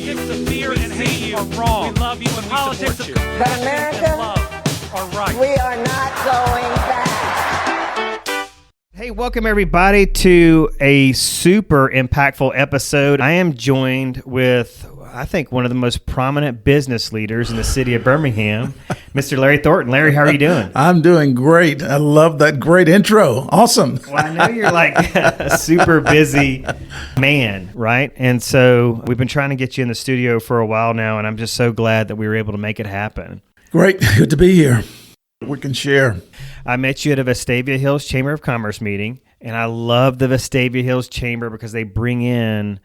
politics of fear and hate are wrong. We love you and politics of compassion But America, and love are right. we are not going back. Hey, welcome everybody to a super impactful episode. I am joined with, I think, one of the most prominent business leaders in the city of Birmingham, Mr. Larry Thornton. Larry, how are you doing? I'm doing great. I love that great intro. Awesome. Well, I know you're like a super busy man, right? And so we've been trying to get you in the studio for a while now, and I'm just so glad that we were able to make it happen. Great. Good to be here. We can share. I met you at a Vestavia Hills Chamber of Commerce meeting, and I love the Vestavia Hills Chamber because they bring in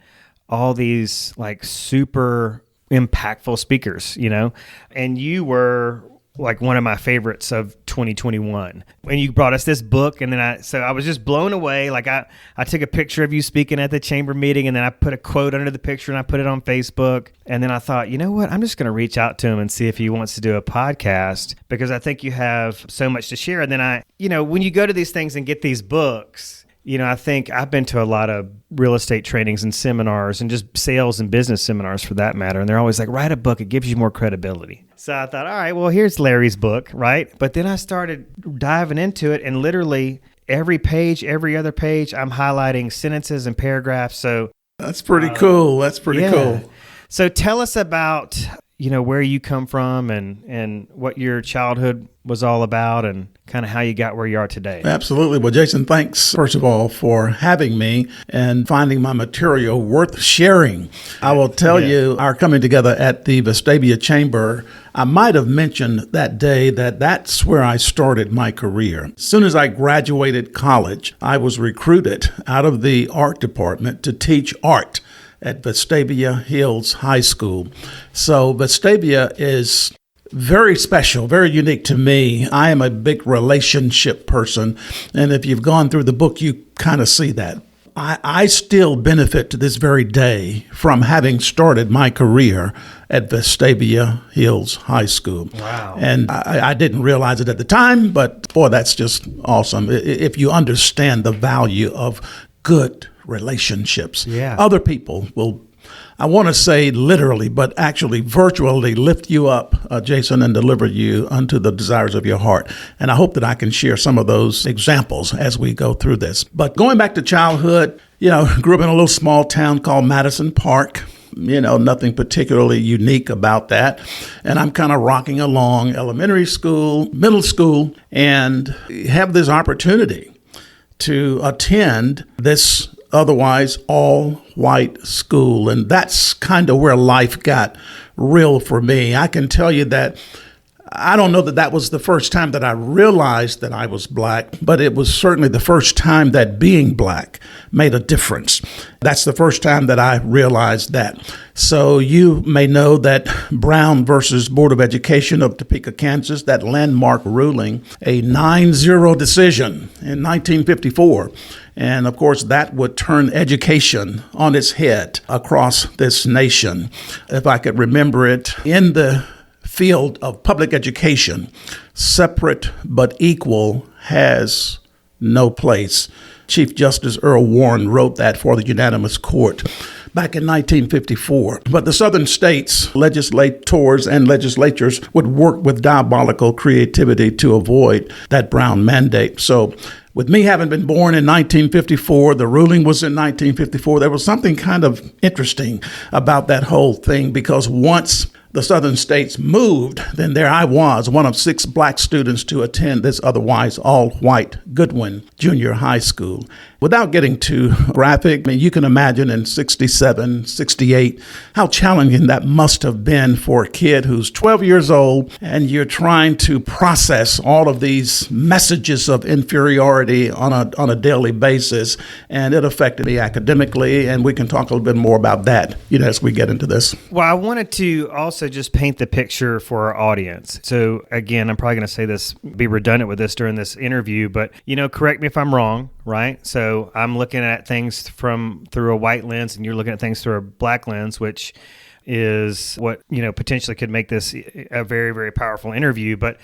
all these like super impactful speakers, you know, and you were like one of my favorites of 2021. And you brought us this book, and then I was just blown away. Like I took a picture of you speaking at the chamber meeting, and then I put a quote under the picture and I put it on Facebook. And then I thought, you know what? I'm just going to reach out to him and see if he wants to do a podcast because I think you have so much to share. And then when you go to these things and get these books, you know, I think I've been to a lot of real estate trainings and seminars and just sales and business seminars for that matter. And they're always like, write a book. It gives you more credibility. So I thought, all right, well, here's Larry's book, right? But then I started diving into it, and literally every page, every other page, I'm highlighting sentences and paragraphs. So that's pretty cool. That's pretty cool. So tell us about, you know, where you come from and what your childhood was all about and kind of how you got where you are today. Absolutely. Well, Jason, thanks, first of all, for having me and finding my material worth sharing. I will tell you, our coming together at the Vestavia Chamber, I might have mentioned that day that that's where I started my career. As soon as I graduated college, I was recruited out of the art department to teach art at Vestavia Hills High School. So Vestavia is very special, very unique to me. I am a big relationship person, and if you've gone through the book, you kind of see that. I still benefit to this very day from having started my career at Vestavia Hills High School. Wow. And I didn't realize it at the time, but boy, that's just awesome. If you understand the value of good relationships. Yeah. Other people will, I want to say literally, but actually virtually lift you up, Jason, and deliver you unto the desires of your heart. And I hope that I can share some of those examples as we go through this. But going back to childhood, you know, grew up in a little small town called Madison Park. You know, nothing particularly unique about that. And I'm kind of rocking along elementary school, middle school, and have this opportunity to attend this otherwise all-white school. And that's kind of where life got real for me. I can tell you that I don't know that that was the first time that I realized that I was black, but it was certainly the first time that being black made a difference. That's the first time that I realized that. So you may know that Brown versus Board of Education of Topeka, Kansas, that landmark ruling, a 9-0 decision in 1954. And of course, that would turn education on its head across this nation. If I could remember it, in the field of public education, separate but equal has no place. Chief Justice Earl Warren wrote that for the unanimous court back in 1954. But the southern states, legislators and legislatures would work with diabolical creativity to avoid that Brown mandate. So with me having been born in 1954, the ruling was in 1954, there was something kind of interesting about that whole thing, because once the southern states moved, then there I was, one of 6 black students to attend this otherwise all-white Goodwin Junior High School. Without getting too graphic, I mean, you can imagine in 67, 68, how challenging that must have been for a kid who's 12 years old, and you're trying to process all of these messages of inferiority on a daily basis, and it affected me academically, and we can talk a little bit more about that, you know, as we get into this. Well, I wanted to also just paint the picture for our audience. So again, I'm probably going to say this, be redundant with this during this interview, but, you know, correct me if I'm wrong, right? So I'm looking at things through a white lens, and you're looking at things through a black lens, which is what, you know, potentially could make this a very, very powerful interview. But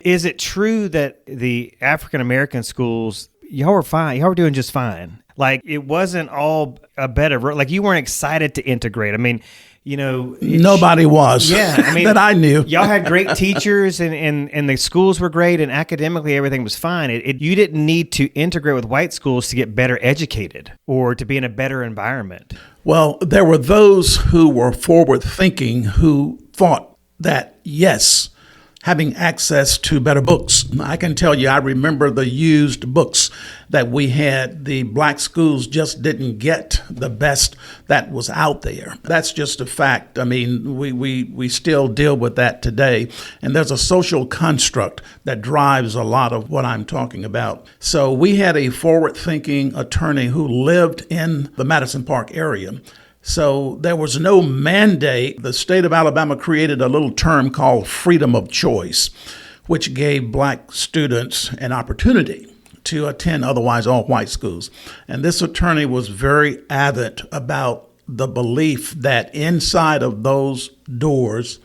is it true that the African American schools y'all were fine. Y'all were doing just fine. Like, it wasn't all a bed of like, you weren't excited to integrate. I mean, nobody was. Yeah, I mean, that I knew. Y'all had great teachers, and the schools were great, and academically everything was fine. You didn't need to integrate with white schools to get better educated or to be in a better environment. Well, there were those who were forward thinking who thought that, yes, having access to better books. I can tell you, I remember the used books that we had. The black schools just didn't get the best that was out there. That's just a fact. I mean, we still deal with that today. And there's a social construct that drives a lot of what I'm talking about. So we had a forward-thinking attorney who lived in the Madison Park area. So there was no mandate. The state of Alabama created a little term called freedom of choice, which gave black students an opportunity to attend otherwise all white schools. And this attorney was very avid about the belief that inside of those doors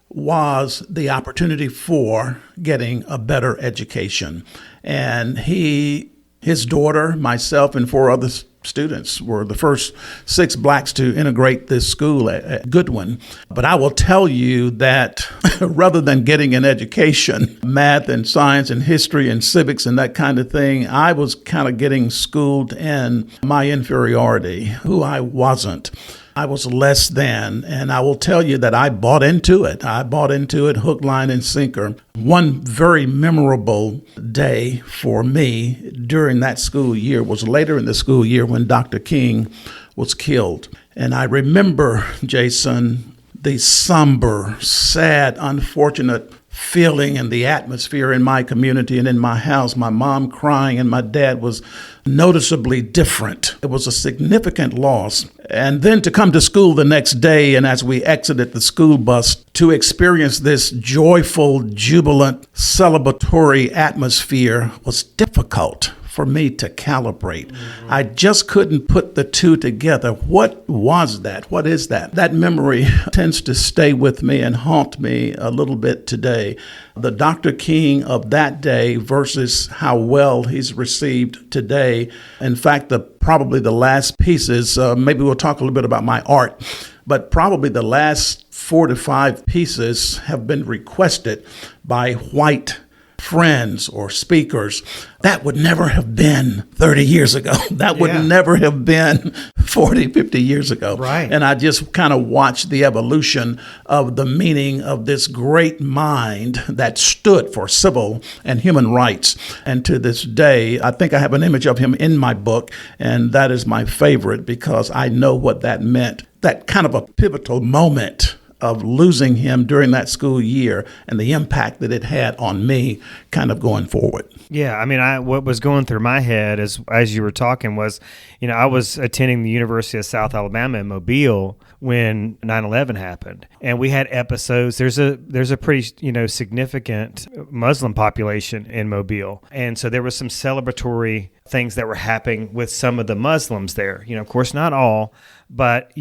was the opportunity for getting a better education. And his daughter, myself, and 4 other students were the first 6 blacks to integrate this school at Goodwin. But I will tell you that rather than getting an education, math and science and history and civics and that kind of thing, I was kind of getting schooled in my inferiority, who I wasn't. I was less than, and I will tell you that I bought into it. I bought into it hook, line, and sinker. One very memorable day for me during that school year was later in the school year when Dr. King was killed. And I remember, Jason, the somber, sad, unfortunate feeling and the atmosphere in my community and in my house, my mom crying and my dad was noticeably different. It was a significant loss. And then to come to school the next day, and as we exited the school bus, to experience this joyful, jubilant, celebratory atmosphere was difficult for me to calibrate. Mm-hmm. I just couldn't put the two together. What was that? What is that? That memory tends to stay with me and haunt me a little bit today. The Dr. King of that day versus how well he's received today. In fact, probably the last pieces, maybe we'll talk a little bit about my art, but probably the last 4 to 5 pieces have been requested by white friends or speakers. That would never have been 30 years ago. That would never have been 40, 50 years ago. Right. And I just kind of watched the evolution of the meaning of this great mind that stood for civil and human rights. And to this day, I think I have an image of him in my book, and that is my favorite because I know what that meant. That kind of a pivotal moment of losing him during that school year and the impact that it had on me kind of going forward. Yeah, I mean, what was going through my head as you were talking was, I was attending the University of South Alabama in Mobile when 9/11 happened, and we had episodes. There's a pretty significant Muslim population in Mobile, and so there was some celebratory things that were happening with some of the Muslims there. Of course, not all, but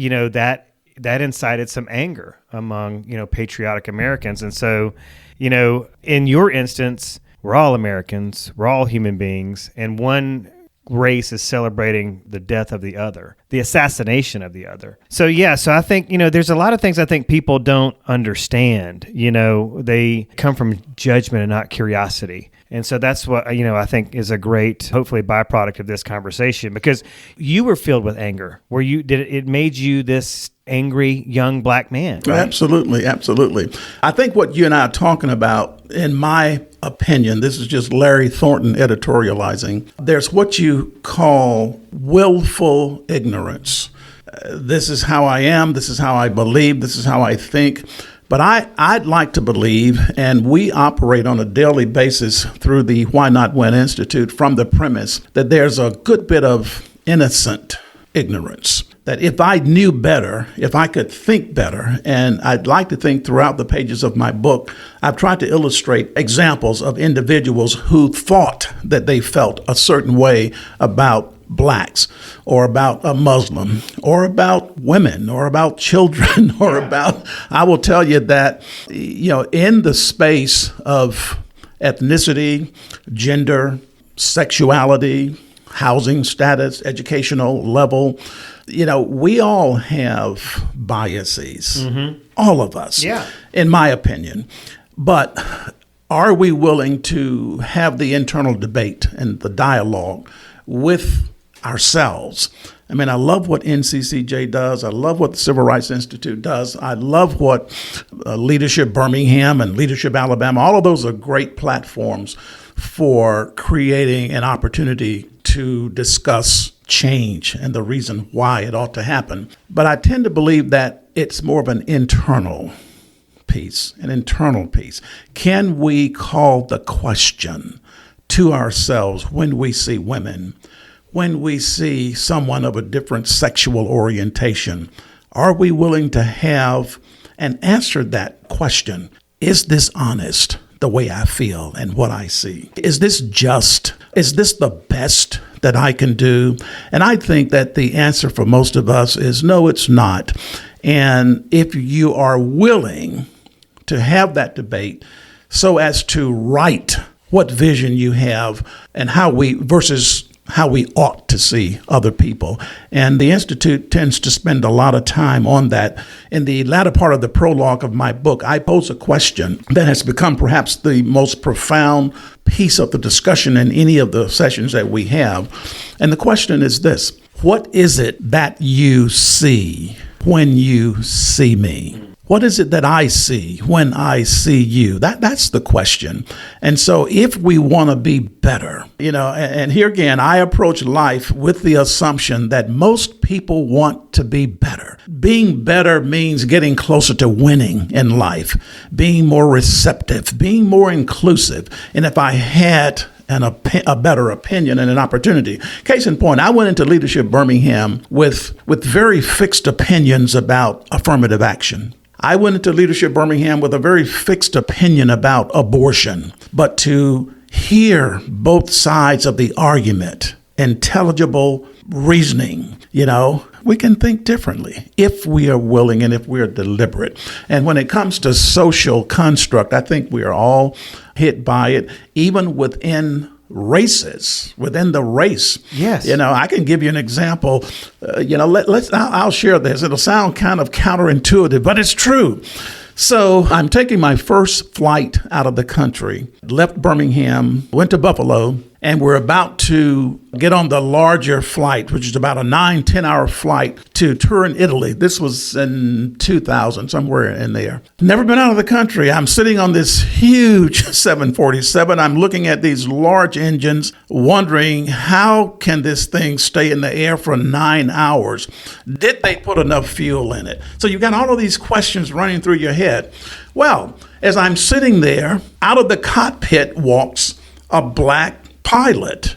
that incited some anger among, patriotic Americans. And so, in your instance, we're all Americans, we're all human beings, and one race is celebrating the death of the other, the assassination of the other. So I think, there's a lot of things I think people don't understand. They come from judgment and not curiosity. And so that's what, I think is a great, hopefully, byproduct of this conversation, because you were filled with anger. It made you this angry young black man, right? Absolutely, absolutely. I think what you and I are talking about, in my opinion, this is just Larry Thornton editorializing, there's what you call willful ignorance. This is how I am, this is how I believe, this is how I think. But I'd like to believe, and we operate on a daily basis through the Why Not Win Institute from the premise that there's a good bit of innocent ignorance. That if I knew better, if I could think better, and I'd like to think throughout the pages of my book, I've tried to illustrate examples of individuals who thought that they felt a certain way about blacks, or about a Muslim, or about women, or about children, or about, I will tell you that, in the space of ethnicity, gender, sexuality, housing status, educational level. We all have biases, all of us, in my opinion. But are we willing to have the internal debate and the dialogue with ourselves? I mean, I love what NCCJ does. I love what the Civil Rights Institute does. I love what Leadership Birmingham and Leadership Alabama, all of those are great platforms for creating an opportunity to discuss change and the reason why it ought to happen. But I tend to believe that it's more of an internal piece. Can we call the question to ourselves when we see women, when we see someone of a different sexual orientation? Are we willing to have and answer that question? Is this honest, the way I feel and what I see? Is this just? Is this the best that I can do? And I think that the answer for most of us is no, it's not. And if you are willing to have that debate so as to write what vision you have and how we ought to see other people. And the Institute tends to spend a lot of time on that. In the latter part of the prologue of my book, I pose a question that has become perhaps the most profound piece of the discussion in any of the sessions that we have. And the question is this: what is it that you see when you see me? What is it that I see when I see you? That's the question. And so if we want to be better, and here again, I approach life with the assumption that most people want to be better. Being better means getting closer to winning in life, being more receptive, being more inclusive. And if I had a better opinion and an opportunity. Case in point, I went into Leadership Birmingham with very fixed opinions about affirmative action. I went into Leadership Birmingham with a very fixed opinion about abortion, but to hear both sides of the argument, intelligible reasoning, we can think differently if we are willing and if we are deliberate. And when it comes to social construct, I think we are all hit by it, even within the race. Yes. I can give you an example. I'll share this. It'll sound kind of counterintuitive, but it's true. So I'm taking my first flight out of the country, left Birmingham, went to Buffalo, and we're about to get on the larger flight, which is about a 9-10 hour flight to Turin, Italy. This was in 2000, somewhere in there. Never been out of the country. I'm sitting on this huge 747. I'm looking at these large engines, wondering how can this thing stay in the air for 9 hours? Did they put enough fuel in it? So you've got all of these questions running through your head. Well, as I'm sitting there, out of the cockpit walks a black pilot.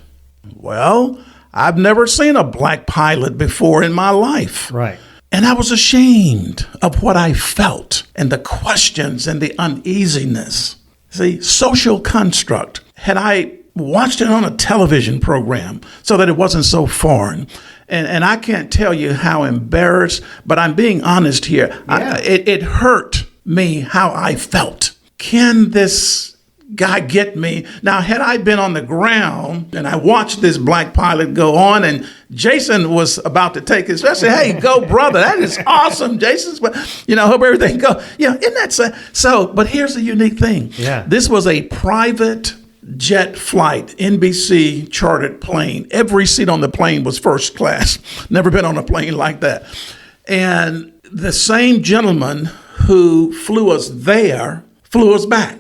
Well, I've never seen a black pilot before in my life. Right. And I was ashamed of what I felt and the questions and the uneasiness. See, social construct. Had I watched it on a television program so that it wasn't so foreign, and I can't tell you how embarrassed, but I'm being honest here. Yeah. It hurt me how I felt. Can this guy get me? Now, had I been on the ground and I watched this black pilot go on and Jason was about to take his, I said, hey, go brother. That is awesome, Jason. But, hope everything goes. Isn't that so? But here's the unique thing. Yeah. This was a private jet flight, NBC chartered plane. Every seat on the plane was first class. Never been on a plane like that. And the same gentleman who flew us there flew us back.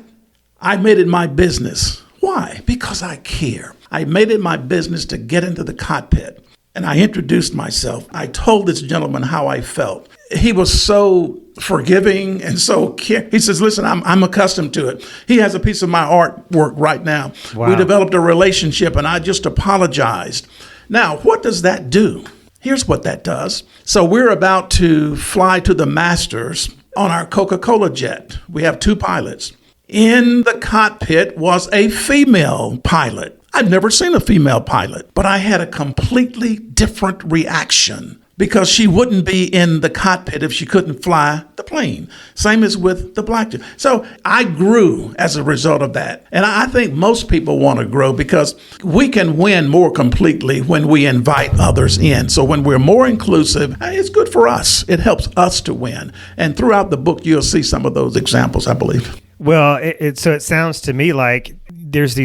I made it my business. Why? Because I care. I made it my business to get into the cockpit. And I introduced myself. I told this gentleman how I felt. He was so forgiving and so he says, listen, I'm accustomed to it. He has a piece of my artwork right now. Wow. We developed a relationship and I just apologized. Now, what does that do? Here's what that does. So we're about to fly to the Masters on our Coca-Cola jet. We have 2 pilots. In the cockpit was a female pilot. I'd never seen a female pilot, but I had a completely different reaction because she wouldn't be in the cockpit if she couldn't fly the plane. Same as with the black chick. So I grew as a result of that. And I think most people want to grow because we can win more completely when we invite others in. So when we're more inclusive, it's good for us. It helps us to win. And throughout the book, you'll see some of those examples, I believe. Well, so it sounds to me like there's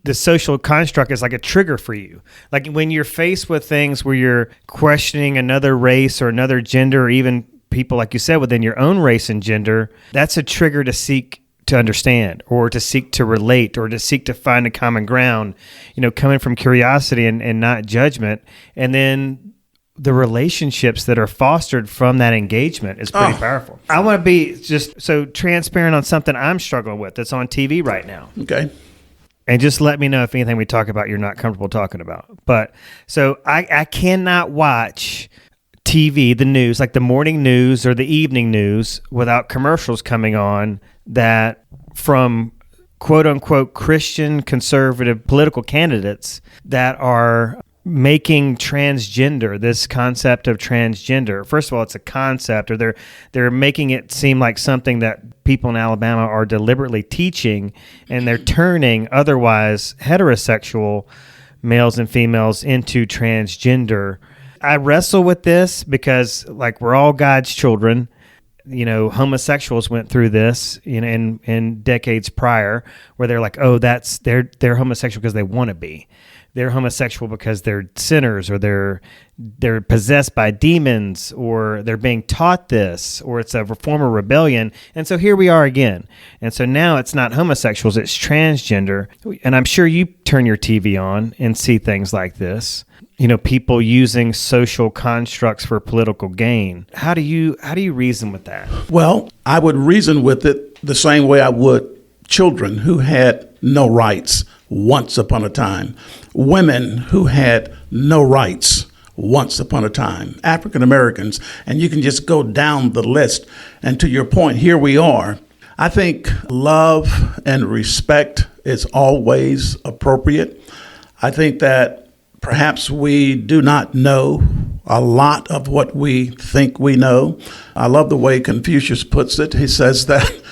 the social construct is like a trigger for you. Like when you're faced with things where you're questioning another race or another gender, or even people, like you said, within your own race and gender, that's a trigger to seek to understand or to seek to relate or to seek to find a common ground, coming from curiosity and not judgment. And then the relationships that are fostered from that engagement is pretty powerful. I want to be just so transparent on something I'm struggling with that's on TV right now. Okay. And just let me know if anything we talk about you're not comfortable talking about. But so I cannot watch TV, the news, like the morning news or the evening news, without commercials coming on that from quote unquote Christian conservative political candidates that are making transgender, this concept of transgender. First of all, it's a concept, or they're making it seem like something that people in Alabama are deliberately teaching, and they're turning otherwise heterosexual males and females into transgender. I wrestle with this because, like, we're all God's children. Homosexuals went through this, in decades prior, where they're like, oh, they're homosexual because they want to be. They're homosexual because they're sinners, or they're possessed by demons, or they're being taught this, or it's a form of rebellion. And so here we are again. And so now it's not homosexuals, it's transgender. And I'm sure you turn your TV on and see things like this. People using social constructs for political gain. How do you reason with that? Well, I would reason with it the same way I would children who had no rights once upon a time, women who had no rights once upon a time, African Americans, and you can just go down the list. And to your point, here we are. I think love and respect is always appropriate. I think that perhaps we do not know a lot of what we think we know. I love the way Confucius puts it. He says that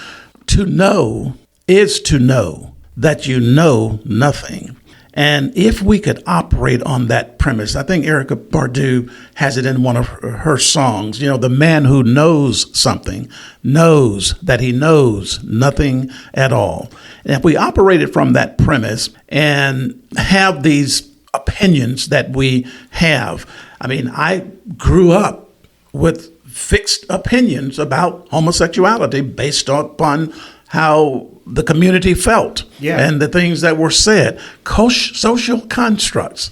to know is to know that you know nothing. And if we could operate on that premise, I think Erykah Badu has it in one of her songs, the man who knows something knows that he knows nothing at all. And if we operated from that premise and have these opinions that we have, I grew up with fixed opinions about homosexuality based upon how the community felt and the things that were said, social constructs.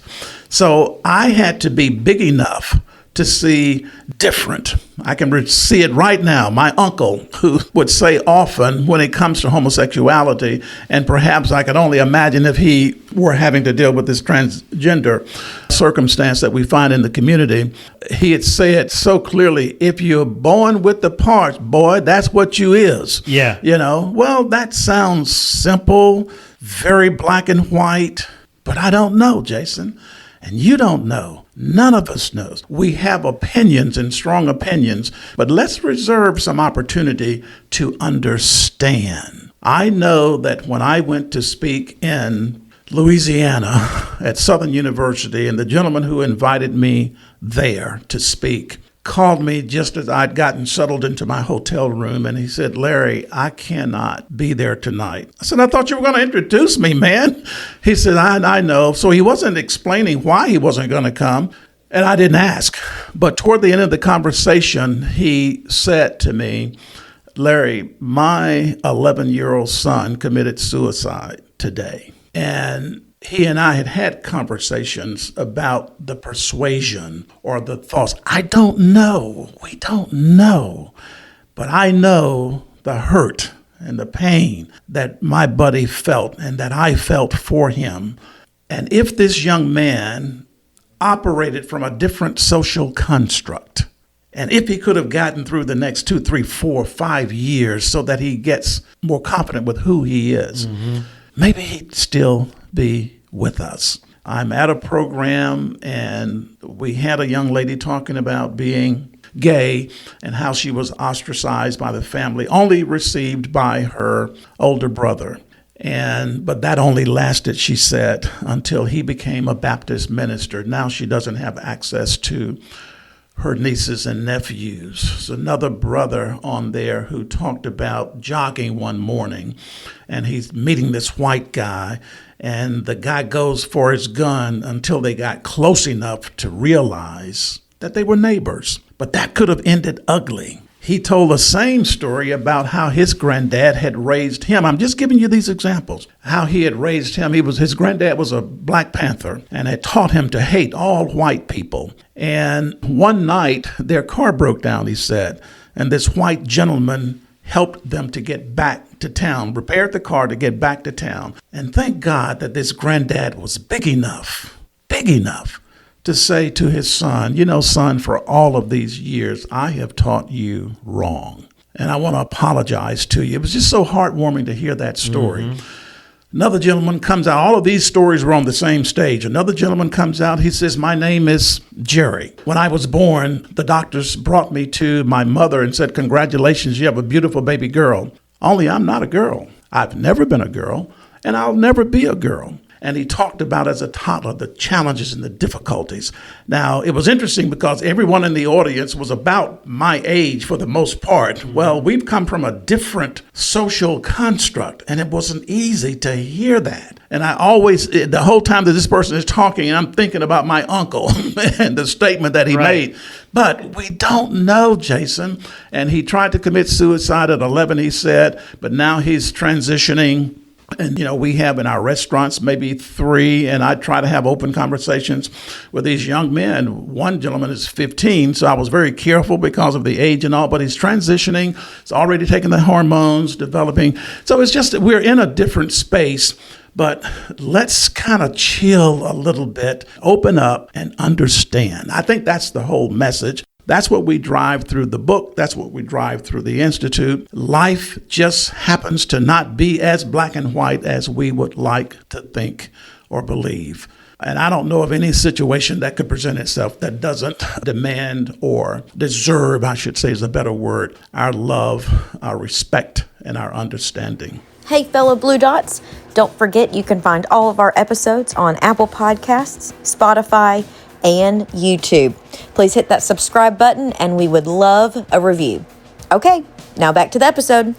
So I had to be big enough to see different. I can see it right now. My uncle, who would say often when it comes to homosexuality, and perhaps I could only imagine if he were having to deal with this transgender circumstance that we find in the community, he'd say it so clearly: if you're born with the parts, boy, that's what you is. Yeah. Well, that sounds simple, very black and white, but I don't know, Jason. And you don't know. None of us knows. We have opinions and strong opinions, but let's reserve some opportunity to understand. I know that when I went to speak in Louisiana at Southern University, and the gentleman who invited me there to speak called me just as I'd gotten settled into my hotel room, and he said, "Larry, I cannot be there tonight." I said, "I thought you were going to introduce me, man." He said, I know. So he wasn't explaining why he wasn't going to come, and I didn't ask. But toward the end of the conversation, he said to me, "Larry, my 11-year-old son committed suicide today." And he and I had conversations about the persuasion or the thoughts. I don't know. We don't know. But I know the hurt and the pain that my buddy felt and that I felt for him. And if this young man operated from a different social construct, and if he could have gotten through the next 2, 3, 4, 5 years so that he gets more confident with who he is, maybe he'd still be with us. I'm at a program and we had a young lady talking about being gay and how she was ostracized by the family, only received by her older brother. But that only lasted, she said, until he became a Baptist minister. Now she doesn't have access to her nieces and nephews. There's another brother on there who talked about jogging one morning, and he's meeting this white guy, and the guy goes for his gun until they got close enough to realize that they were neighbors. But that could have ended ugly. He told the same story about how his granddad had raised him. I'm just giving you these examples. How he had raised him. His granddad was a Black Panther and had taught him to hate all white people. And one night, their car broke down, he said, and this white gentleman helped them to get back to town, repaired the car to get back to town. And thank God that this granddad was big enough to say to his son, you know, son, for all of these years, I have taught you wrong. And I want to apologize to you. It was just so heartwarming to hear that story. Another gentleman comes out. All of these stories were on the same stage. Another gentleman comes out. He says, my name is Jerry. When I was born, the doctors brought me to my mother and said, congratulations, you have a beautiful baby girl. Only I'm not a girl. I've never been a girl, and I'll never be a girl. And he talked about, as a toddler, the challenges and the difficulties. Now, it was interesting because everyone in the audience was about my age for the most part. Well, we've come from a different social construct, and it wasn't easy to hear that. And I always, the whole time that this person is talking, I'm thinking about my uncle and the statement that he made. But we don't know, Jason. And he tried to commit suicide at 11, he said, but now he's transitioning. And, you know, we have in our restaurants maybe 3, and I try to have open conversations with these young men. One gentleman is 15, so I was very careful because of the age and all, but he's transitioning. He's already taken the hormones, developing. So it's just that we're in a different space, but let's kind of chill a little bit, open up, and understand. I think that's the whole message. That's what we drive through the book. That's what we drive through the Institute. Life just happens to not be as black and white as we would like to think or believe. And I don't know of any situation that could present itself that doesn't demand or deserve, I should say is a better word, our love, our respect, and our understanding. Hey, fellow Blue Dots, don't forget you can find all of our episodes on Apple Podcasts, Spotify, and YouTube. Please hit that subscribe button, and we would love a review. Okay, now back to the episode.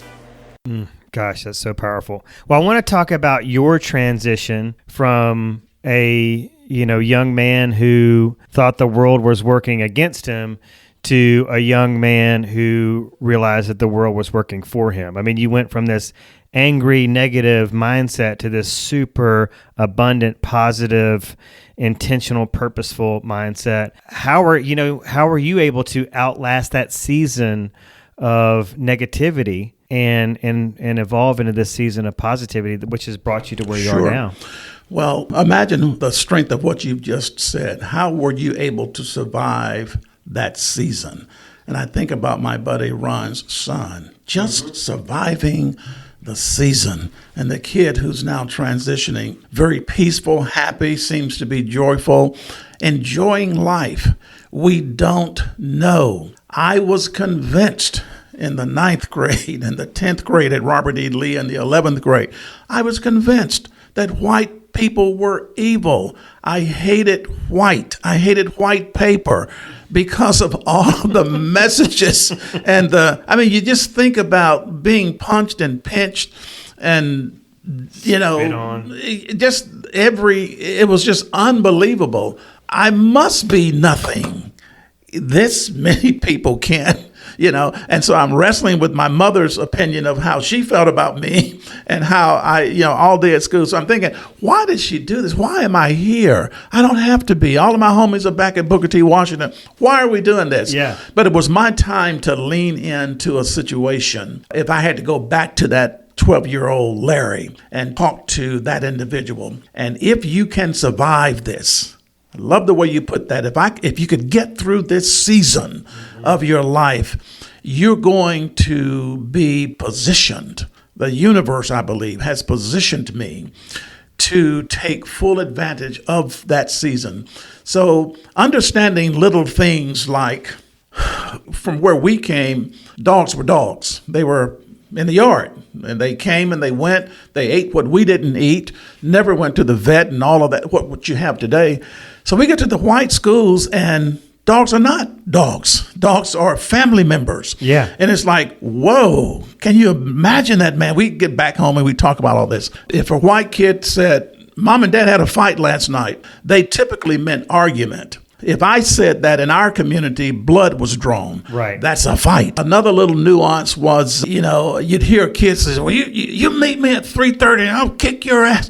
Gosh, that's so powerful. Well, I want to talk about your transition from a young man who thought the world was working against him to a young man who realized that the world was working for him. I mean, you went from this angry, negative mindset to this super abundant, positive, intentional, purposeful mindset. How are you able to outlast that season of negativity and evolve into this season of positivity, which has brought you to where you are now? Well, imagine the strength of what you've just said. How were you able to survive that season? And I think about my buddy Ron's son, just surviving the season, and the kid who's now transitioning, very peaceful, happy, seems to be joyful, enjoying life. We don't know. I was convinced in the 9th grade and the 10th grade at Robert E. Lee and the 11th grade, I was convinced that white people were evil. I hated white. I hated white paper because of all the messages and you just think about being punched and pinched and, it was just unbelievable. I must be nothing. This many people can't. And so I'm wrestling with my mother's opinion of how she felt about me and how I, all day at school. So I'm thinking, why did she do this? Why am I here? I don't have to be. All of my homies are back at Booker T. Washington. Why are we doing this? Yeah. But it was my time to lean into a situation. If I had to go back to that 12-year-old Larry and talk to that individual, and if you can survive this, I love the way you put that. If you could get through this season of your life, you're going to be positioned. The universe, I believe, has positioned me to take full advantage of that season. So understanding little things like from where we came, dogs were dogs. They were in the yard, and they came and they went. They ate what we didn't eat, never went to the vet and all of that, what you have today. So we get to the white schools, and dogs are not dogs. Dogs are family members. Yeah. And it's like, whoa, can you imagine that, man? We get back home and we talk about all this. If a white kid said, Mom and Dad had a fight last night, they typically meant argument. If I said that in our community, blood was drawn. Right. That's a fight. Another little nuance was, you'd hear kids say, well, you meet me at 3:30 and I'll kick your ass.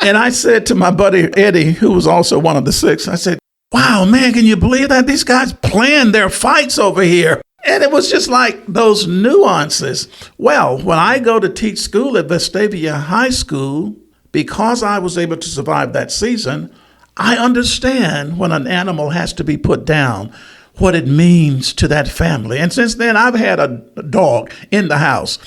And I said to my buddy Eddie, who was also one of the six, I said, wow, man, can you believe that? These guys plan their fights over here. And it was just like those nuances. Well, when I go to teach school at Vestavia High School, because I was able to survive that season, I understand when an animal has to be put down, what it means to that family. And since then, I've had a dog in the house,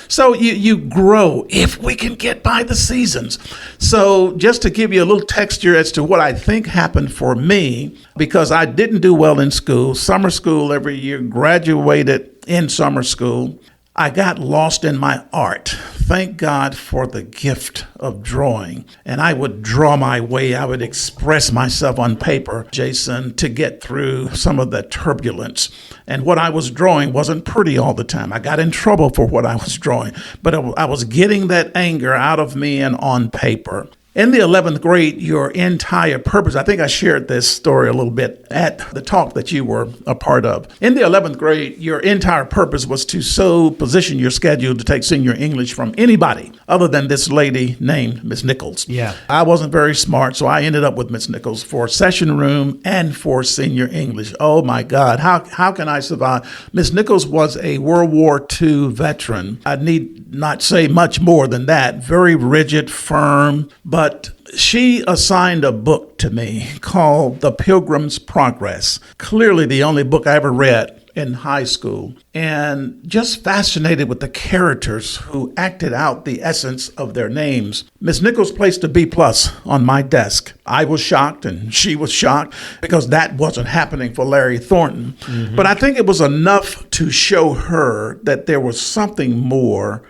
So you grow if we can get by the seasons. So just to give you a little texture as to what I think happened for me, because I didn't do well in school, summer school every year, graduated in summer school. I got lost in my art. Thank God for the gift of drawing. And I would draw my way. I would express myself on paper, Jason, to get through some of the turbulence. And what I was drawing wasn't pretty all the time. I got in trouble for what I was drawing, but I was getting that anger out of me and on paper. In the 11th grade, your entire purpose, I think I shared this story a little bit at the talk that you were a part of. In the 11th grade, your entire purpose was to so position your schedule to take senior English from anybody other than this lady named Miss Nichols. Yeah. I wasn't very smart, so I ended up with Miss Nichols for session room and for senior English. Oh my God, how can I survive? Miss Nichols was a World War II veteran. I need not say much more than that. Very rigid, firm, but she assigned a book to me called The Pilgrim's Progress. Clearly the only book I ever read in high school, and just fascinated with the characters who acted out the essence of their names. Miss Nichols placed a B+ on my desk. I was shocked and she was shocked because that wasn't happening for Larry Thornton. Mm-hmm. But I think it was enough to show her that there was something more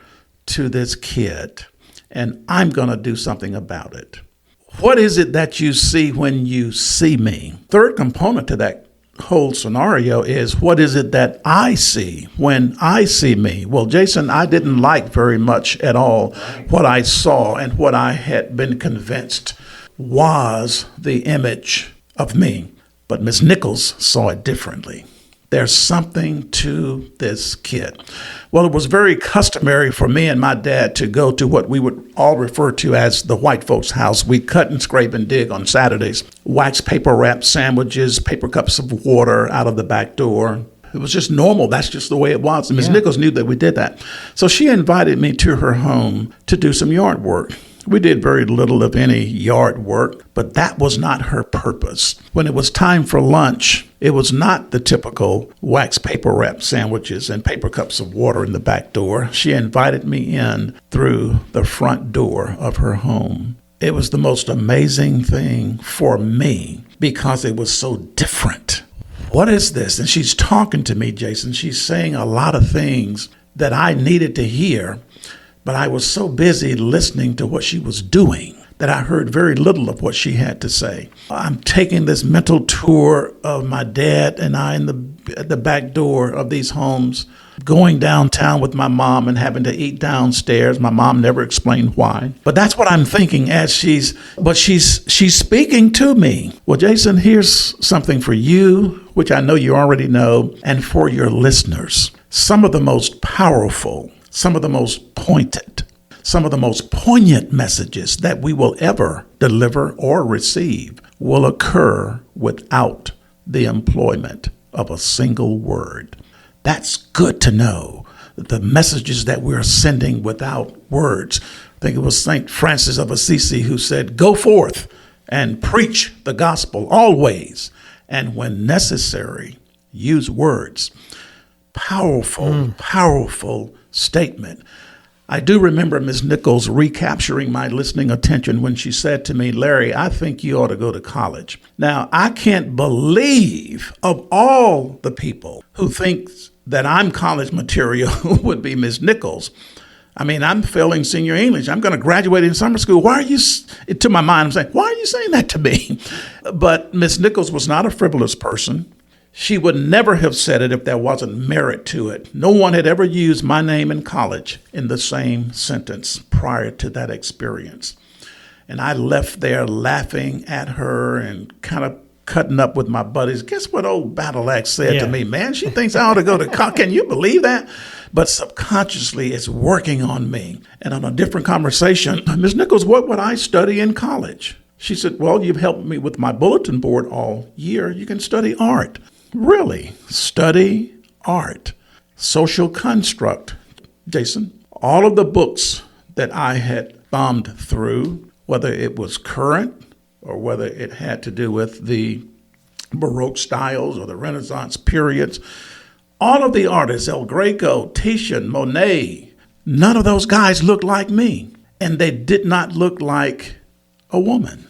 to this kid, and I'm going to do something about it. What is it that you see when you see me? Third component to that whole scenario is, what is it that I see when I see me? Well, Jason, I didn't like very much at all what I saw, and what I had been convinced was the image of me. But Miss Nichols saw it differently. There's something to this kid. Well, it was very customary for me and my dad to go to what we would all refer to as the white folks' house. We cut and scrape and dig on Saturdays. Wax paper wrap sandwiches, paper cups of water out of the back door. It was just normal. That's just the way it was. And Ms. Nichols knew that we did that. So she invited me to her home to do some yard work. We did very little of any yard work, but that was not her purpose. When it was time for lunch, it was not the typical wax paper wrap sandwiches and paper cups of water in the back door. She invited me in through the front door of her home. It was the most amazing thing for me because it was so different. What is this? And she's talking to me, Jason. She's saying a lot of things that I needed to hear, but I was so busy listening to what she was doing that I heard very little of what she had to say. I'm taking this mental tour of my dad and I at the back door of these homes, going downtown with my mom and having to eat downstairs. My mom never explained why. But that's what I'm thinking as she's speaking to me. Well, Jason, here's something for you, which I know you already know, and for your listeners. Some of the most powerful, some of the most pointed, some of the most poignant messages that we will ever deliver or receive will occur without the employment of a single word. That's good to know. The messages that we're sending without words. I think it was St. Francis of Assisi who said, "Go forth and preach the gospel always, and when necessary, use words." Powerful, powerful statement. I do remember Ms. Nichols recapturing my listening attention when she said to me, Larry, I think you ought to go to college. Now, I can't believe of all the people who think that I'm college material would be Ms. Nichols. I mean, I'm failing senior English. I'm going to graduate in summer school. Why are you, to my mind, I'm saying, why are you saying that to me? But Ms. Nichols was not a frivolous person. She would never have said it if there wasn't merit to it. No one had ever used my name in college in the same sentence prior to that experience. And I left there laughing at her and kind of cutting up with my buddies. Guess what old Battle Axe said to me? Man, she thinks I ought to go to college. Can you believe that? But subconsciously, it's working on me. And on a different conversation, Ms. Nichols, what would I study in college? She said, well, you've helped me with my bulletin board all year. You can study art. Really? Study art. Social construct. Jason, all of the books that I had thumbed through, whether it was current or whether it had to do with the Baroque styles or the Renaissance periods, all of the artists, El Greco, Titian, Monet, none of those guys looked like me. And they did not look like a woman.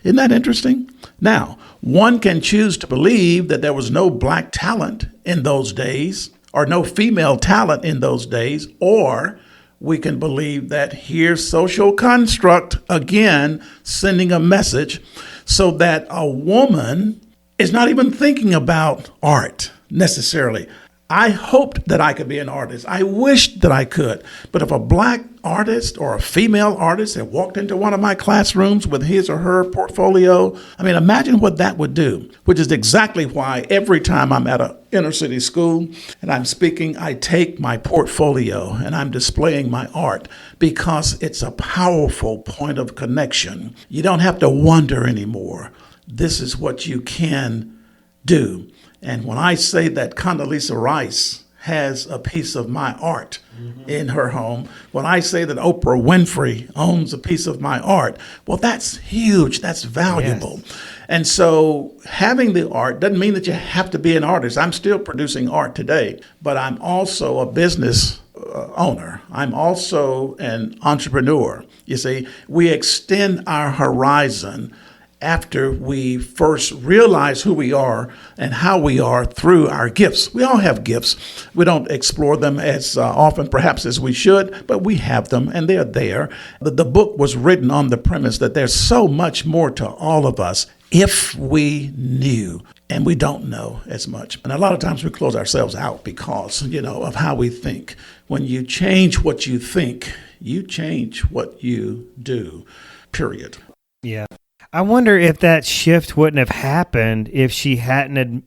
Isn't that interesting? Now, one can choose to believe that there was no black talent in those days or no female talent in those days, or we can believe that here's social construct, again, sending a message so that a woman is not even thinking about art necessarily. I hoped that I could be an artist. I wished that I could. But if a black artist or a female artist had walked into one of my classrooms with his or her portfolio, I mean, imagine what that would do, which is exactly why every time I'm at an inner city school and I'm speaking, I take my portfolio and I'm displaying my art because it's a powerful point of connection. You don't have to wonder anymore. This is what you can do. And when I say that Condoleezza Rice has a piece of my art in her home, when I say that Oprah Winfrey owns a piece of my art, well, that's huge. That's valuable. Yes. And so having the art doesn't mean that you have to be an artist. I'm still producing art today, but I'm also a business owner. I'm also an entrepreneur. You see, we extend our horizon after we first realize who we are and how we are through our gifts. We all have gifts. We don't explore them as often perhaps as we should, but we have them and they're there. The book was written on the premise that there's so much more to all of us if we knew, and we don't know as much. And a lot of times we close ourselves out because, of how we think. When you change what you think, you change what you do, period. Yeah. I wonder if that shift wouldn't have happened if she hadn't had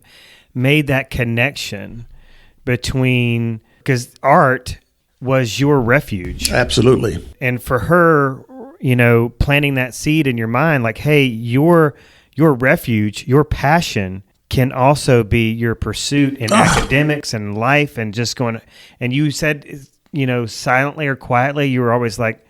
made that connection between, because art was your refuge. Absolutely. And for her, planting that seed in your mind, like, hey, your refuge, your passion can also be your pursuit in academics and life and just going, and you said, silently or quietly, you were always like,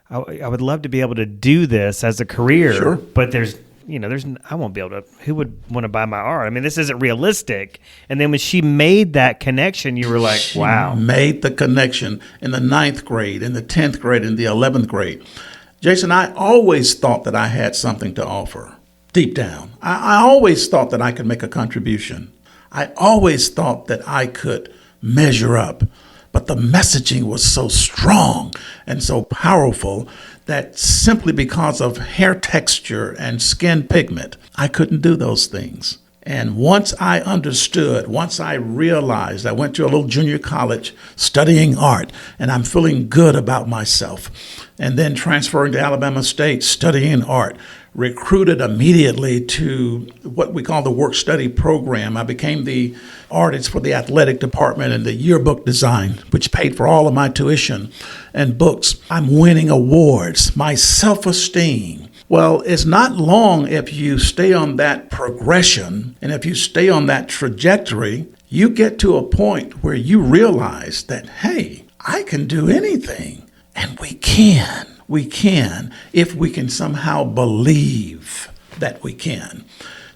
I would love to be able to do this as a career, sure. But I won't be able to, who would want to buy my art? I mean, this isn't realistic. And then when she made that connection, you were like, wow. She made the connection in the 9th grade, in the 10th grade, in the 11th grade. Jason, I always thought that I had something to offer deep down. I always thought that I could make a contribution. I always thought that I could measure up. But the messaging was so strong and so powerful that simply because of hair texture and skin pigment, I couldn't do those things. And once I understood, once I realized, I went to a little junior college studying art, and I'm feeling good about myself. And then transferring to Alabama State, studying art, recruited immediately to what we call the work-study program. I became the artist for the athletic department and the yearbook design, which paid for all of my tuition and books. I'm winning awards, my self-esteem. Well, it's not long if you stay on that progression and if you stay on that trajectory, you get to a point where you realize that, hey, I can do anything. And we can. We can if we can somehow believe that we can.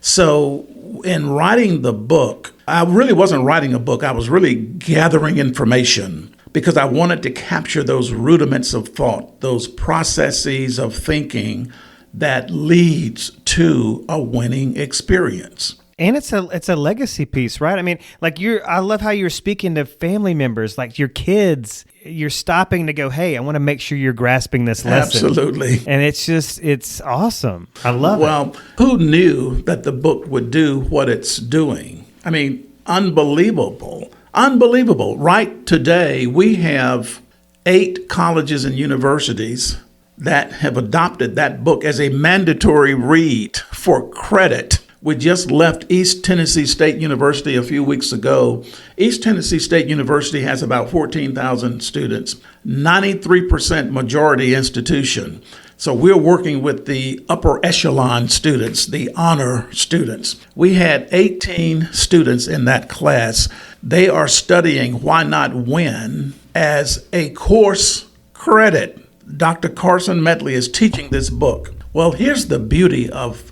So in writing the book, I really wasn't writing a book. I was really gathering information. because I wanted to capture those rudiments of thought, those processes of thinking that leads to a winning experience. And it's a legacy piece, right? I mean, like I love how you're speaking to family members, like your kids. You're stopping to go, hey, I want to make sure you're grasping this lesson. Absolutely. And it's awesome. I love it. Well, who knew that the book would do what it's doing? I mean, unbelievable. Unbelievable. Right today, we have 8 colleges and universities that have adopted that book as a mandatory read for credit. We just left East Tennessee State University a few weeks ago. East Tennessee State University has about 14,000 students, 93% majority institution. So we're working with the upper echelon students, the honor students. We had 18 students in that class. They are studying Why Not Win as a course credit. Dr. Carson Medley is teaching this book. Well, here's the beauty of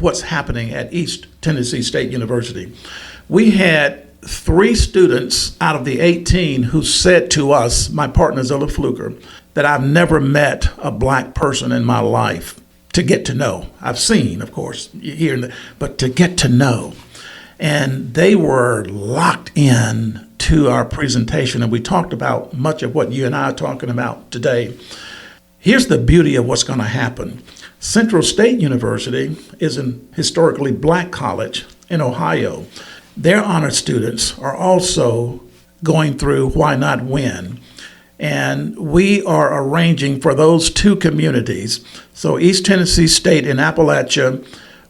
what's happening at East Tennessee State University. We had 3 students out of the 18 who said to us, my partner Zilla Fluker, that I've never met a black person in my life to get to know. I've seen, of course, here, but to get to know. And they were locked in to our presentation, and we talked about much of what you and I are talking about today. Here's the beauty of what's going to happen. Central State University is an historically black college in Ohio. Their honor students are also going through Why Not Win. And we are arranging for those 2 communities. So East Tennessee State in Appalachia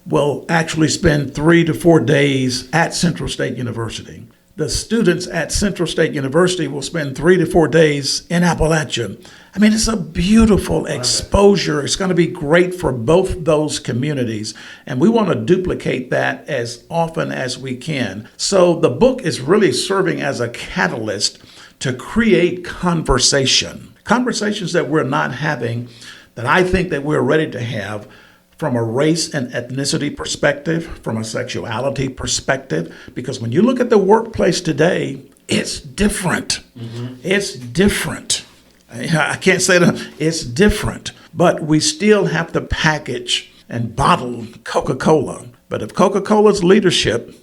will actually spend 3 to 4 days at Central State University. The students at Central State University will spend 3 to 4 days in Appalachia. I mean, it's a beautiful exposure. It's going to be great for both those communities. And we want to duplicate that as often as we can. So the book is really serving as a catalyst to create conversations that we're not having, that I think that we're ready to have, from a race and ethnicity perspective, from a sexuality perspective, because when you look at the workplace today, it's different. Mm-hmm. It's different. I can't say that. It's different. But we still have to package and bottle Coca-Cola. But if Coca-Cola's leadership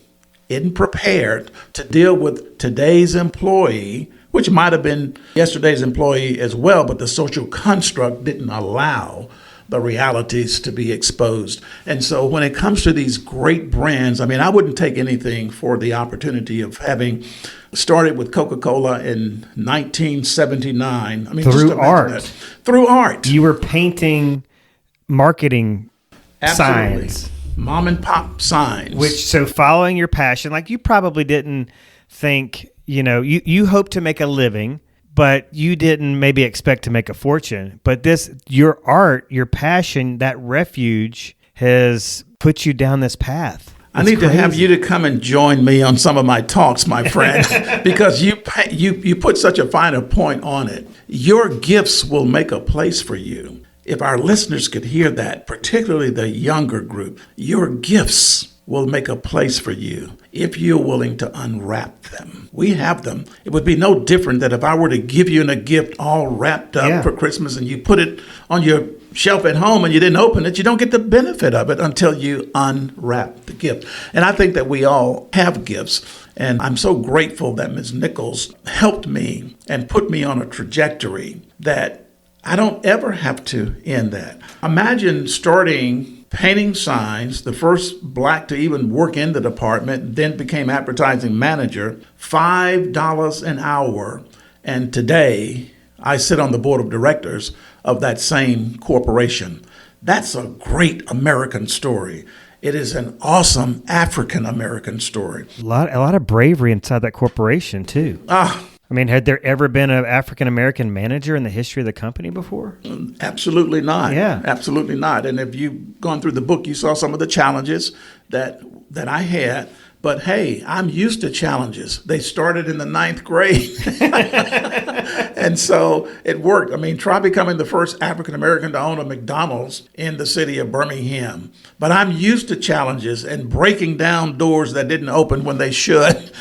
isn't prepared to deal with today's employee, which might have been yesterday's employee as well, but the social construct didn't allow the realities to be exposed. And so when it comes to these great brands, I mean, I wouldn't take anything for the opportunity of having started with Coca-Cola in 1979. I mean, through art. Through art. You were painting marketing Absolutely. Signs. Mom and pop signs. So following your passion, like you probably didn't think, you hope to make a living, but you didn't maybe expect to make a fortune. But your art, your passion, that refuge has put you down this path. I need to have you to come and join me on some of my talks, my friend, because you put such a finer point on it. Your gifts will make a place for you. If our listeners could hear that, particularly the younger group, your gifts will make a place for you if you're willing to unwrap them. We have them. It would be no different than if I were to give you a gift all wrapped up for Christmas and you put it on your shelf at home and you didn't open it. You don't get the benefit of it until you unwrap the gift. And I think that we all have gifts. And I'm so grateful that Ms. Nichols helped me and put me on a trajectory that I don't ever have to end that. Imagine starting painting signs, the first black to even work in the department, then became advertising manager, $5 an hour. And today, I sit on the board of directors of that same corporation. That's a great American story. It is an awesome African American story. A lot of bravery inside that corporation, too. I mean, had there ever been an African American manager in the history of the company before? Absolutely not. Yeah. Absolutely not. And if you've gone through the book, you saw some of the challenges that I had. But hey, I'm used to challenges. They started in the 9th grade. And so it worked. I mean, try becoming the first African American to own a McDonald's in the city of Birmingham. But I'm used to challenges and breaking down doors that didn't open when they should,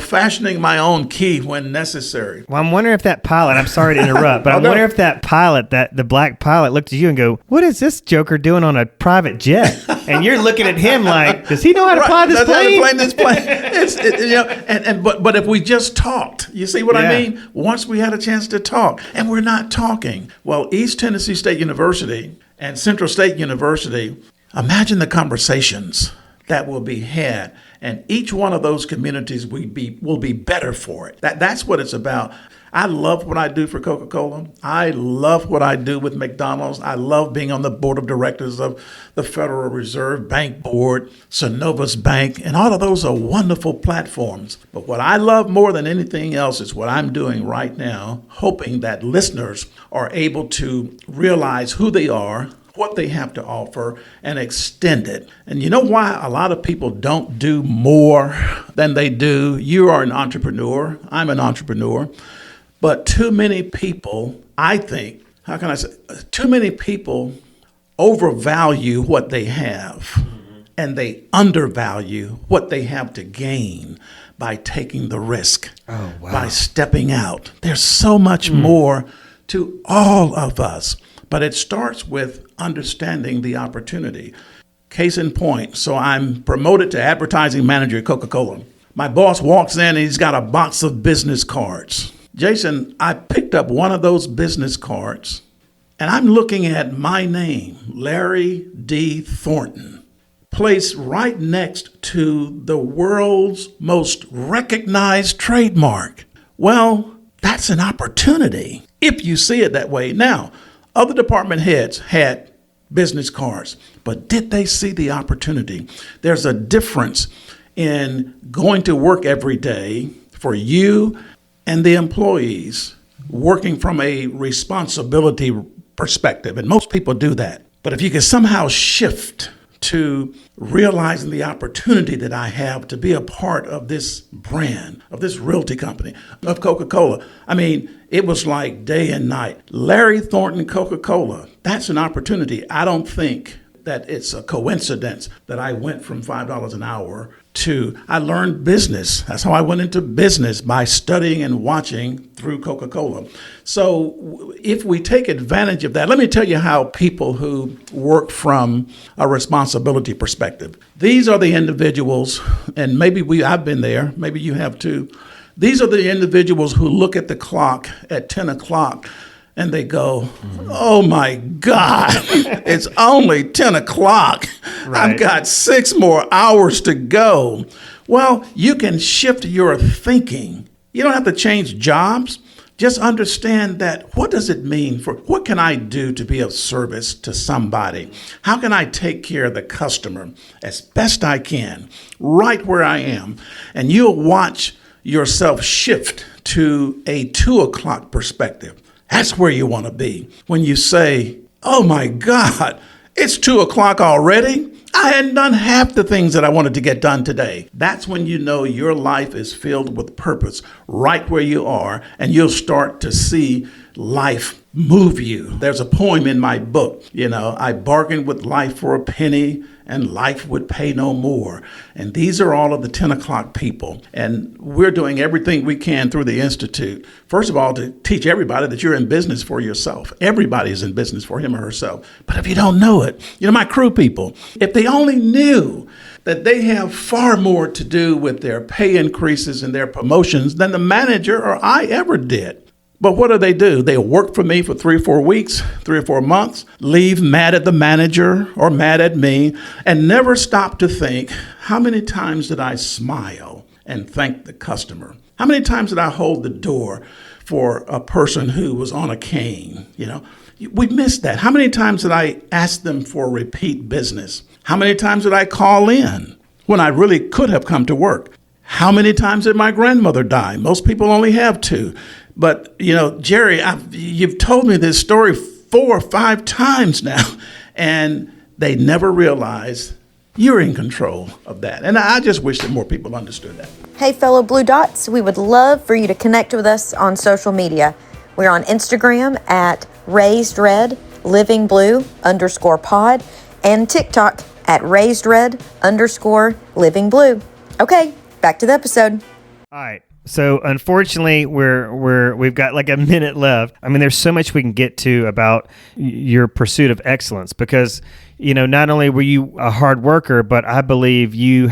fashioning my own key when necessary. Well, I'm wondering if that pilot, I'm sorry to interrupt, but I'm wondering if that pilot, the black pilot, looked at you and go, what is this joker doing on a private jet? And you're looking at him like, does he know how to fly this plane? But if we just talked, you see what I mean? Once we had a chance to talk, and we're not talking. Well, East Tennessee State University and Central State University, imagine the conversations that will be had, and each one of those communities will be better for it. That's what it's about. I love what I do for Coca-Cola. I love what I do with McDonald's. I love being on the board of directors of the Federal Reserve Bank Board, Synovus Bank, and all of those are wonderful platforms. But what I love more than anything else is what I'm doing right now, hoping that listeners are able to realize who they are, what they have to offer, and extend it. And you know why a lot of people don't do more than they do? You are an entrepreneur. I'm an entrepreneur. But too many people, I think, too many people overvalue what they have, and they undervalue what they have to gain by taking the risk, by stepping out. There's so much more to all of us, but it starts with understanding the opportunity. Case in point, so I'm promoted to advertising manager at Coca-Cola. My boss walks in and he's got a box of business cards. Jason, I picked up one of those business cards, and I'm looking at my name, Larry D. Thornton, placed right next to the world's most recognized trademark. Well, that's an opportunity, if you see it that way. Now, other department heads had business cards, but did they see the opportunity? There's a difference in going to work every day for you and the employees, working from a responsibility perspective. And most people do that. But if you can somehow shift to realizing the opportunity that I have to be a part of this brand, of this realty company, of Coca-Cola. I mean, it was like day and night. Larry Thornton, Coca-Cola, that's an opportunity. I don't think that it's a coincidence that I went from $5 an hour to, I learned business. That's how I went into business, by studying and watching through Coca-Cola. So if we take advantage of that, let me tell you how people who work from a responsibility perspective, these are the individuals, and maybe I've been there, maybe you have too. These are the individuals who look at the clock at 10 o'clock and they go, oh my God, it's only 10 o'clock. Right. I've got 6 more hours to go. Well, you can shift your thinking. You don't have to change jobs. Just understand that, what does it mean what can I do to be of service to somebody? How can I take care of the customer as best I can, right where I am? And you'll watch yourself shift to a 2 o'clock perspective. That's where you want to be. When you say, oh my God, it's 2 o'clock already. I hadn't done half the things that I wanted to get done today. That's when you know your life is filled with purpose, right where you are, and you'll start to see life move you. There's a poem in my book, I bargained with life for a penny, and life would pay no more. And these are all of the 10 o'clock people. And we're doing everything we can through the Institute, first of all, to teach everybody that you're in business for yourself. Everybody is in business for him or herself. But if you don't know it, my crew people, if they only knew that they have far more to do with their pay increases and their promotions than the manager or I ever did. But what do? They work for me for 3 or 4 weeks, 3 or 4 months, leave mad at the manager or mad at me, and never stop to think, how many times did I smile and thank the customer? How many times did I hold the door for a person who was on a cane? We missed that. How many times did I ask them for repeat business? How many times did I call in when I really could have come to work? How many times did my grandmother die? Most people only have 2. But, Jerry, you've told me this story 4 or 5 times now, and they never realize you're in control of that. And I just wish that more people understood that. Hey, fellow Blue Dots, we would love for you to connect with us on social media. We're on Instagram at RaisedRedLivingBlue_pod and TikTok at RaisedRed_livingblue. Okay, back to the episode. All right. So unfortunately, we've got like a minute left. I mean, there's so much we can get to about your pursuit of excellence because, not only were you a hard worker, but I believe you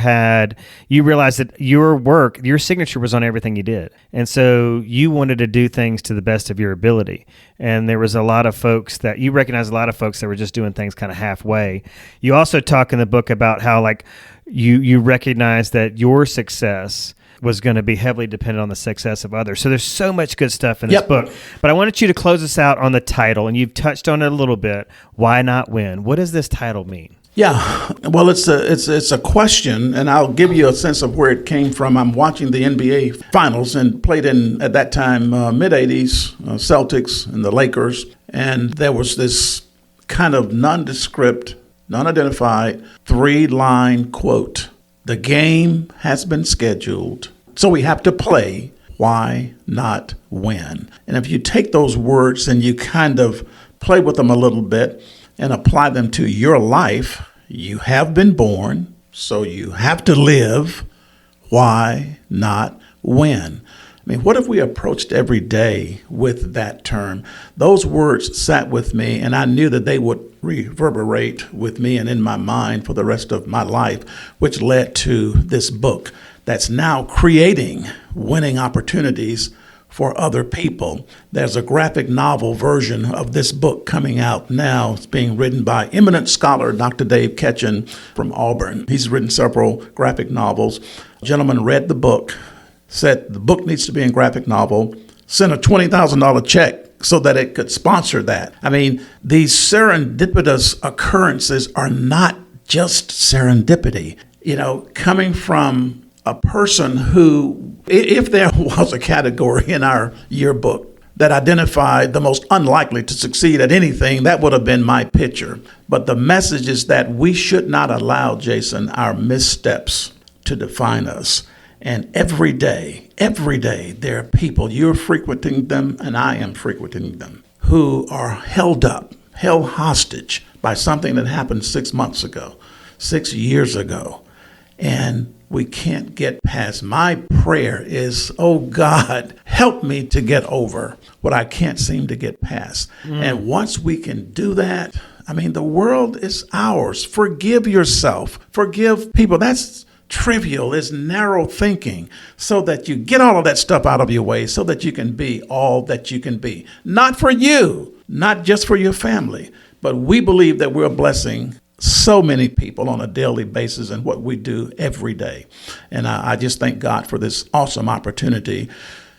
realized that your signature was on everything you did. And so you wanted to do things to the best of your ability. And there was a lot of folks that you recognized, a lot of folks that were just doing things kind of halfway. You also talk in the book about how like you recognize that your success was going to be heavily dependent on the success of others. So there's so much good stuff in this book. But I wanted you to close us out on the title, and you've touched on it a little bit. Why not win? What does this title mean? Yeah, well, it's a question, and I'll give you a sense of where it came from. I'm watching the NBA Finals and played in, at that time, mid-'80s, Celtics and the Lakers, and there was this kind of nondescript, non-identified, 3-line quote. The game has been scheduled, so we have to play. Why not win? And if you take those words and you kind of play with them a little bit and apply them to your life, you have been born, so you have to live. Why not win? I mean, what if we approached every day with that term? Those words sat with me, and I knew that they would reverberate with me and in my mind for the rest of my life, which led to this book that's now creating winning opportunities for other people. There's a graphic novel version of this book coming out now. It's being written by eminent scholar Dr. Dave Ketchen from Auburn. He's written several graphic novels. A gentleman read the book, said the book needs to be in graphic novel, sent a $20,000 check so that it could sponsor that. I mean, these serendipitous occurrences are not just serendipity. Coming from a person who, if there was a category in our yearbook that identified the most unlikely to succeed at anything, that would have been my picture. But the message is that we should not allow, Jason, our missteps to define us. And every day, there are people, you're frequenting them and I am frequenting them, who are held hostage by something that happened 6 months ago, 6 years ago. And we can't get past. My prayer is, oh God, help me to get over what I can't seem to get past. And once we can do that, I mean, the world is ours. Forgive yourself. Forgive people. That's trivial, is narrow thinking, so that you get all of that stuff out of your way so that you can be all that you can be. Not for you, not just for your family, but we believe that we're blessing so many people on a daily basis in what we do every day. And I just thank God for this awesome opportunity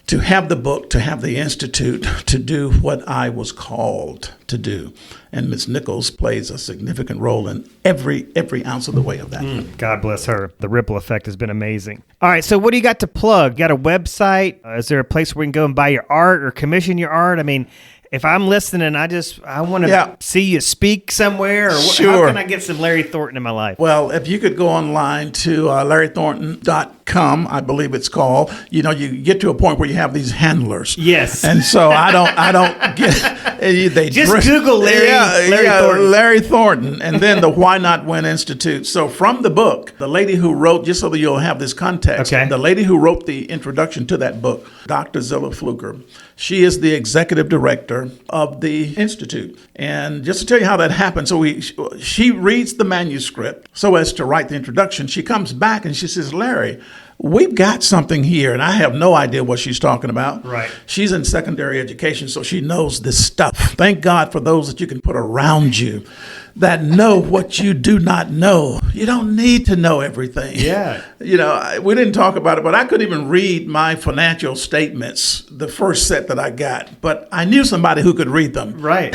to have the book, to have the Institute, to do what I was called to do. And Ms. Nichols plays a significant role in every ounce of the way of that. God bless her. The ripple effect has been amazing. All right, so what do you got to plug? You got a website? Is there a place where we can go and buy your art or commission your art? I mean, if I'm listening, I want to see you speak somewhere. Or how can I get some Larry Thornton in my life? Well, if you could go online to LarryThornton.com, I believe it's called. You get to a point where you have these handlers. Yes. And so I don't get. They just Google Larry Thornton. Larry Thornton, and then the Why Not Win Institute. So from the book, the lady who wrote, just so that you'll have this context, the lady who wrote the introduction to that book, Dr. Zilla Fluker, she is the executive director of the Institute. And just to tell you how that happened, so she reads the manuscript so as to write the introduction. She comes back and she says, Larry, we've got something here. And I have no idea what she's talking about. Right. She's in secondary education, so she knows this stuff. Thank God for those that you can put around you that know what you do not know. You don't need to know everything. Yeah. We didn't talk about it, but I couldn't even read my financial statements, the first set that I got. But I knew somebody who could read them. Right.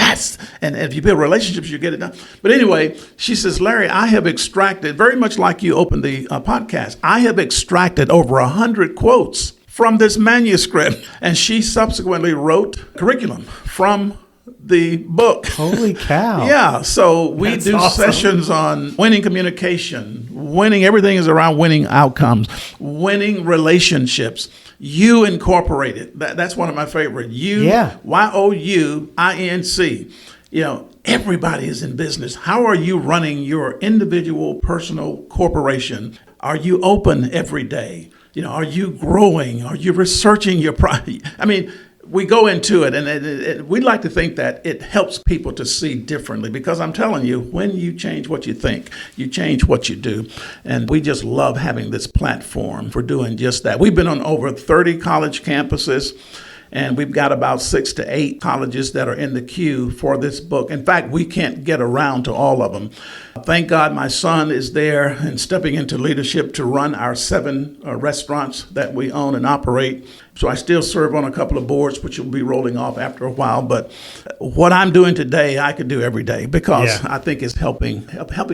And if you build relationships, you get it done. But anyway, she says, Larry, I have extracted, very much like you opened the podcast, I have extracted over 100 quotes from this manuscript. And she subsequently wrote curriculum from the book. Holy cow. Yeah, so we That's do awesome. sessions on winning communication, winning. Everything is around winning outcomes, winning relationships. You Incorporated. That's one of my favorite. YOUINC. Everybody is in business. How are you running your individual personal corporation? Are you open every day? Are you growing? Are you researching your product? We go into it, and we like to think that it helps people to see differently, because I'm telling you, when you change what you think, you change what you do. And we just love having this platform for doing just that. We've been on over 30 college campuses, and we've got about 6 to 8 colleges that are in the queue for this book. In fact, we can't get around to all of them. Thank God my son is there and stepping into leadership to run our 7 restaurants that we own and operate. So I still serve on a couple of boards, which will be rolling off after a while. But what I'm doing today, I could do every day, because I think it's helping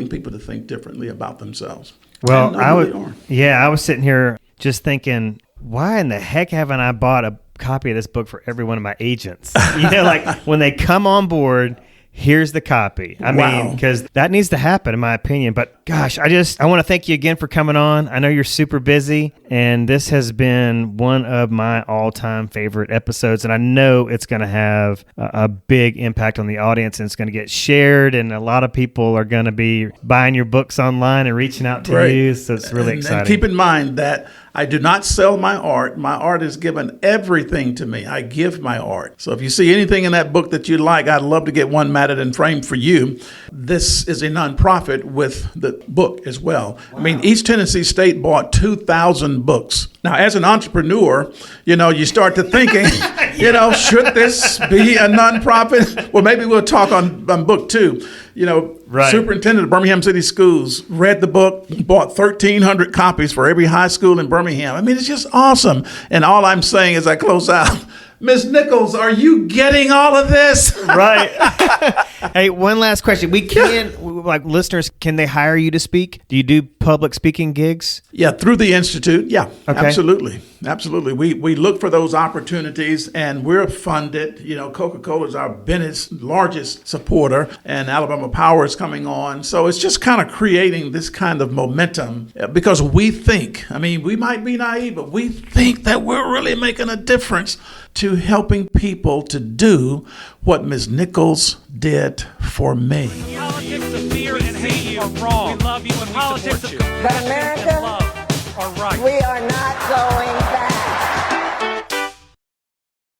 people to think differently about themselves. Well, I was sitting here just thinking, why in the heck haven't I bought a copy of this book for every one of my agents? Like when they come on board, here's the copy. I mean, because that needs to happen, in my opinion. But gosh, I want to thank you again for coming on. I know you're super busy, and this has been one of my all-time favorite episodes, and I know it's going to have a big impact on the audience, and it's going to get shared, and a lot of people are going to be buying your books online and reaching out to you, so it's really exciting. And keep in mind that I do not sell my art. My art is given everything to me. I give my art. So if you see anything in that book that you like, I'd love to get one matted and framed for you. This is a nonprofit with the book as well. Wow. East Tennessee State bought 2,000 books. Now, as an entrepreneur, you start to thinking, should this be a nonprofit? Well, maybe we'll talk on book 2. Superintendent of Birmingham City Schools read the book, bought 1,300 copies for every high school in Birmingham. It's just awesome. And all I'm saying as I close out, Ms. Nichols, are you getting all of this? Right. Hey, one last question. Listeners, can they hire you to speak? Do you do public speaking gigs? Yeah, through the Institute. Yeah, okay. Absolutely. We look for those opportunities, and we're funded. Coca-Cola is our largest supporter, and Alabama Power is coming on. So it's just kind of creating this kind of momentum, because we think, we might be naive, but we think that we're really making a difference to helping people to do what Ms. Nichols did for me. Politics of fear and hate are wrong. We love you and politics of But America, love are right. we are not going back.